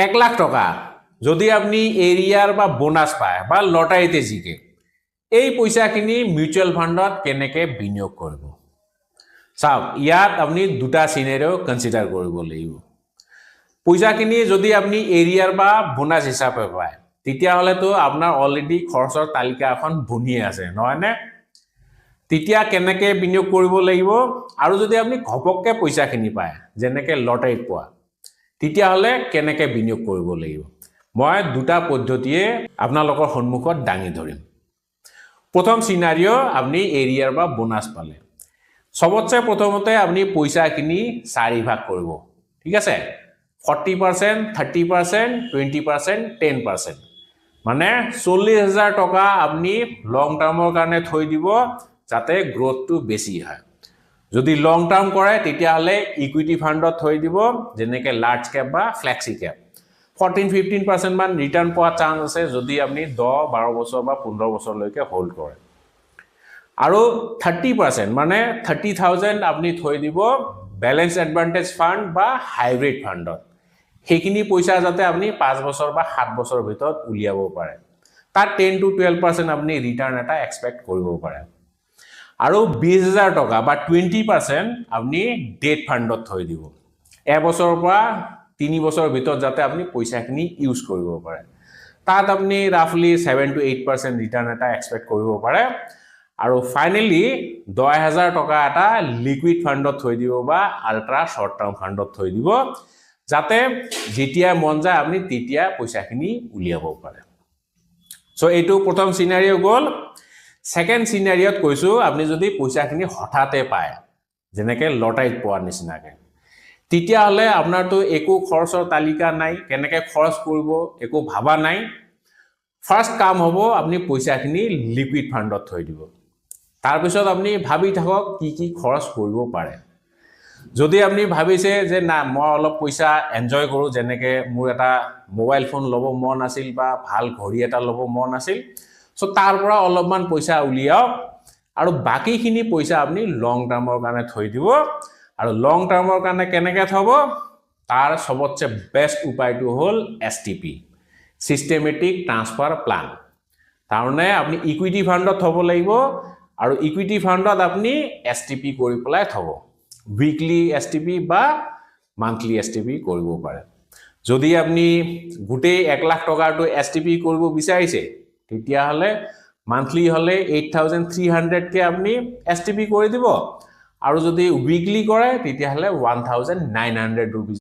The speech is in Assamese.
1 লাখ টকা যদি আপনি এরিয়ার বা বোনাস পায় বা লটারিতে জিকে এই পইচাখিনি মিউচুয়াল ফাণ্ডত কেনেকৈ বিনিয়োগ কৰিব চাওক ইয়াত আপনি দুটা সিনাৰিও কনসিডাৰ কৰিব লাগিব পইচাখিনি যদি আপনি এৰিয়াৰ বা বোনাস হিসাবে পায় তেতিয়া হলে তো আপনাৰ অলৰেডি খৰচৰ তালিকা এখন বনিয়ে আছে নহয়নে তেতিয়া কেনেকে বিনিয়োগ কৰিব লাগিব আৰু যদি আপনি ঘপককে পইচাখিনি পায় যেনেকে লটাৰীত পোৱা তেতিয়া হলে কেনেকে বিনিয়োগ কৰিব লাগিব মই দুটা পদ্ধতিয়ে আপোনালোকৰ সন্মুখত দাঙি ধৰিম প্ৰথম সিনাৰিও আপনি এৰিয়াৰ বা বোনাস পালে সবতছে প্ৰথমতে আপনি পইচাখিনি 4 ভাগ কৰিব ঠিক আছে 40% 30% 20% 10% মানে 40,000 টকা আপনি লং টাৰ্মৰ কাৰণে থৈ দিব যাতে গ্ৰোথটো বেশি হয় যদি লং টাৰ্ম কৰে তেতিয়া হলে ইকুইটি ফাণ্ডত থৈ দিব যেনেকে লাৰ্জ ক্যাপ বা ফ্লেক্সি ক্যাপ 14-15% মান ৰিটাৰ্ণ পোৱা চান্স আছে যদি আপনি 10-12 বছৰ বা 15 বছৰলৈকে হোল্ড কৰে আৰু 30% মানে 30,000 আপনি থৈ দিব ব্যালেন্স এডভান্টেজ ফান্ড বা হাইব্রিড ফাণ্ডত সেইখিনি পইচা যাতে আপনি 5 বছৰ বা 7 বছৰৰ ভিতৰত উলিয়াব পাৰে তাৰ 10-12% আপনি ৰিটাৰ্ন এটা এক্সপেক্ট কৰিব পাৰে আৰু 20,000 টকা বা 20% আপনি ডেট ফাণ্ডত থৈ দিব এবছৰৰ পৰা 3 বছৰৰ ভিতৰত যাতে আপনি পইচাখিনি ইউজ কৰিব পাৰে তাত আপনি ৰাফলি 7-8% ৰিটাৰ্ন এটা এক্সপেক্ট কৰিব পাৰে আৰু ফাইনালি 10,000 টকা এটা লিকুইড ফাণ্ডত থৈ দিব বা আল্ট্ৰা শর্ট টার্ম ফাণ্ডত থৈ দিব যাতে যেতিয়া মন যায় আপনি তেতিয়া পইচাখিনি উলিয়াব পাৰে সো এইটো প্ৰথম সিনাৰিও গল সেকেন্ড সিনাৰিওত কৈছো আপনি যদি পইচাখিনি হঠাতে পায় যেনেকে লটাৰীত পোৱাৰ নিচিনাকে তেতিয়া হলে আপনাৰ তো একো খৰচৰ তালিকা নাই কেনেকে খৰচ কৰিব একো ভাবা নাই ফার্স্ট কাম হ'ব আপনি পইচাখিনি লিকুইড ফাণ্ডত থৈ দিব তার পিছত আপনি ভাবি থাকক কি খরচ কৰিব পাৰে যদি আপনি ভাবিছে যে না মই অলপ পইচা এনজয় কৰো যেনেকে মোৰ এটা মোবাইল ফোন লব মন আছিল বা ভাল ঘড়ী এটা লব মন আছিল সো তাৰ পৰা অলপমান পইচা উলিয়াওক আৰু বাকিখিনি পইচা আপনি লং টাৰ্মৰ কাৰণে থৈ দিব আৰু লং টাৰ্মৰ কাৰণে কেনেকে থব তাৰ সবতছে বেস্ট উপায়টো হল এসটিপি সিস্টেমেটিক ট্ৰান্সফাৰ প্ল্যান তাৰমানে আপনি ইকুইটি ফাণ্ডত থব লাগিব আৰু ইকুইটি ফাণ্ডত আপনি এসটিপি কৰি পেলাই থব উইকলি এসটিপি বা মান্থলি এসটিপি কৰিব পাৰে যদি আপনি গুটেই 1 লাখ টকাটো এসটিপি কৰিব বিচাৰিছে তেতিয়া হলে মান্থলি হলে 8,300 কে আপনি এসটিপি কৰি দিব আৰু যদি উইকলি কৰে তেতিয়া হলে 1,900 rupees